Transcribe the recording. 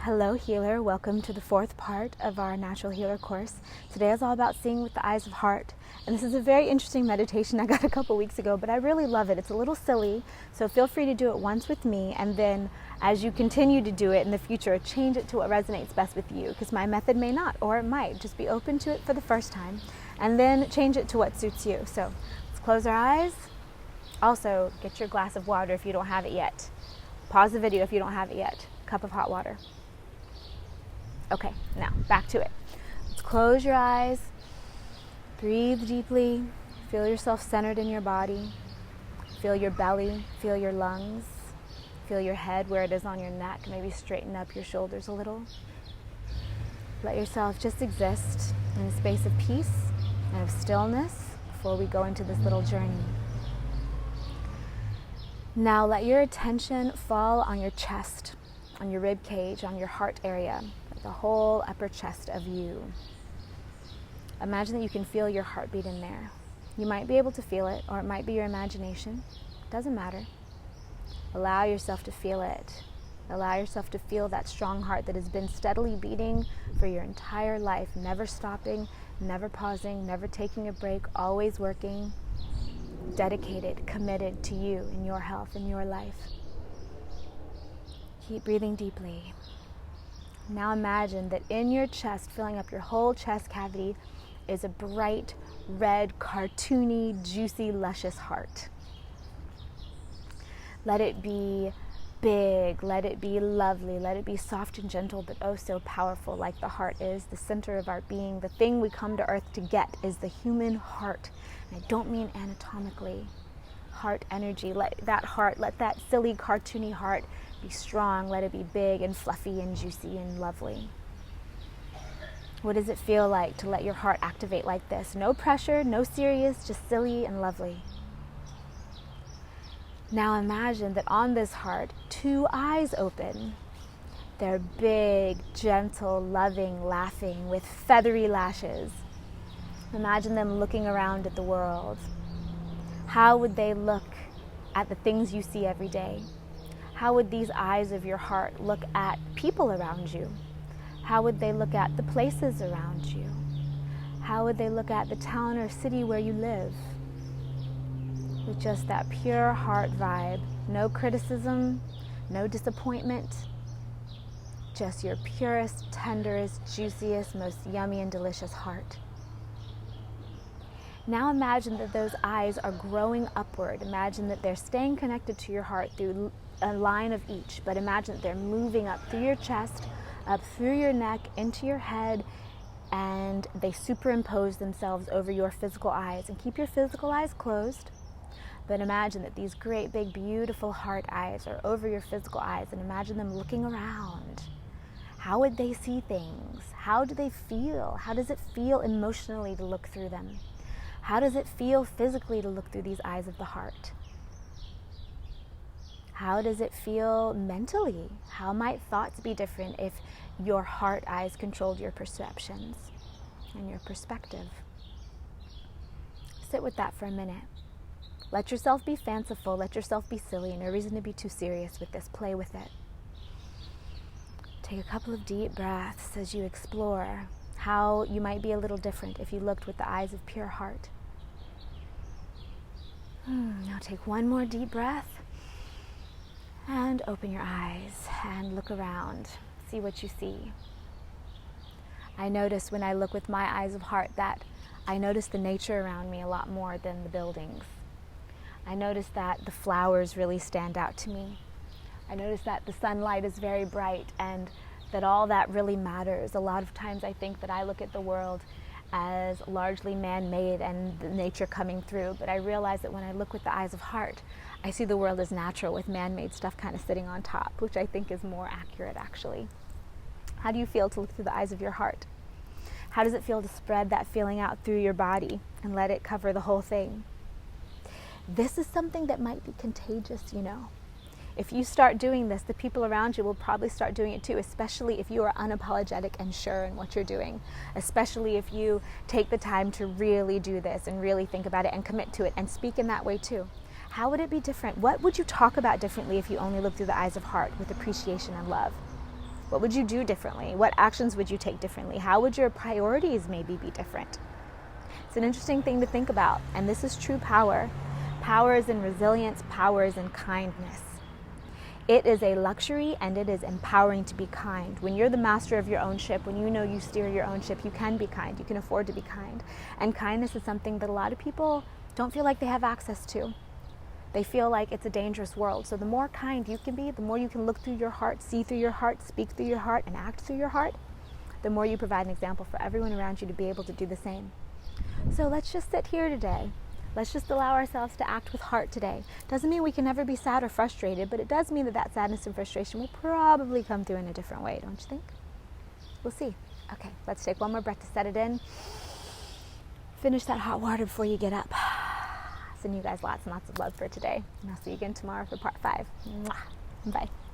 Hello healer, welcome to the fourth part of our Natural Healer course. Today is all about seeing with the eyes of heart. And this is a very interesting meditation I got a couple weeks ago, but I really love it. It's a little silly, so feel free to do it once with me, and then as you continue to do it in the future, change it to what resonates best with you, because my method may not, or it might. Just be open to it for the first time, and then change it to what suits you. So let's close our eyes. Also, get your glass of water if you don't have it yet. Pause the video if you don't have it yet. Cup of hot water. Okay, now back to it. Let's close your eyes, breathe deeply, feel yourself centered in your body, feel your belly, feel your lungs, feel your head where it is on your neck, maybe straighten up your shoulders a little. Let yourself just exist in a space of peace and of stillness before we go into this little journey. Now let your attention fall on your chest, on your rib cage, on your heart area, the whole upper chest of you. Imagine that you can feel your heartbeat in there. You might be able to feel it, or it might be your imagination. Doesn't matter. Allow yourself to feel it. Allow yourself to feel that strong heart that has been steadily beating for your entire life, never stopping, never pausing, never taking a break, always working, dedicated, committed to you and your health and your life. Keep breathing deeply. Now imagine that in your chest, filling up your whole chest cavity, is a bright, red, cartoony, juicy, luscious heart. Let it be big, let it be lovely, let it be soft and gentle, but oh so powerful, like the heart is, the center of our being. The thing we come to earth to get is the human heart. And I don't mean anatomically. Heart energy. Let that heart, let that silly, cartoony heart be strong. Let it be big and fluffy and juicy and lovely. What does it feel like to let your heart activate like this? No pressure, no serious, just silly and lovely. Now imagine that on this heart, two eyes open. They're big, gentle, loving, laughing with feathery lashes. Imagine them looking around at the world. How would they look at the things you see every day? How would these eyes of your heart look at people around you? How would they look at the places around you? How would they look at the town or city where you live? With just that pure heart vibe, no criticism, no disappointment, just your purest, tenderest, juiciest, most yummy and delicious heart. Now imagine that those eyes are growing upward. Imagine that they're staying connected to your heart through a line of each, but imagine that they're moving up through your chest, up through your neck, into your head, and they superimpose themselves over your physical eyes. And keep your physical eyes closed, but imagine that these great, big, beautiful heart eyes are over your physical eyes, and imagine them looking around. How would they see things? How do they feel? How does it feel emotionally to look through them? How does it feel physically to look through these eyes of the heart? How does it feel mentally? How might thoughts be different if your heart eyes controlled your perceptions and your perspective? Sit with that for a minute. Let yourself be fanciful, let yourself be silly. No reason to be too serious with this. Play with it. Take a couple of deep breaths as you explore how you might be a little different if you looked with the eyes of pure heart. Now take one more deep breath and open your eyes and look around. See what you see. I notice when I look with my eyes of heart that I notice the nature around me a lot more than the buildings. I notice that the flowers really stand out to me. I notice that the sunlight is very bright and that all that really matters. A lot of times I think that I look at the world as largely man-made and the nature coming through, but I realize that when I look with the eyes of heart, I see the world as natural with man-made stuff kind of sitting on top, which I think is more accurate actually. How do you feel to look through the eyes of your heart? How does it feel to spread that feeling out through your body and let it cover the whole thing? This is something that might be contagious, you know. If you start doing this, the people around you will probably start doing it too, especially if you are unapologetic and sure in what you're doing, especially if you take the time to really do this and really think about it and commit to it and speak in that way too. How would it be different? What would you talk about differently if you only looked through the eyes of heart with appreciation and love? What would you do differently? What actions would you take differently? How would your priorities maybe be different? It's an interesting thing to think about, and this is true power. Power is in resilience, power is in kindness. It is a luxury and it is empowering to be kind. When you're the master of your own ship, when you know you steer your own ship, you can be kind. You can afford to be kind. And kindness is something that a lot of people don't feel like they have access to. They feel like it's a dangerous world. So the more kind you can be, the more you can look through your heart, see through your heart, speak through your heart, and act through your heart, the more you provide an example for everyone around you to be able to do the same. So let's just sit here today. Let's just allow ourselves to act with heart today. Doesn't mean we can never be sad or frustrated, but it does mean that that sadness and frustration will probably come through in a different way, don't you think? We'll see. Okay, let's take one more breath to set it in. Finish that hot water before you get up. Sending you guys lots and lots of love for today. And I'll see you again tomorrow for part 5. Mwah. Bye.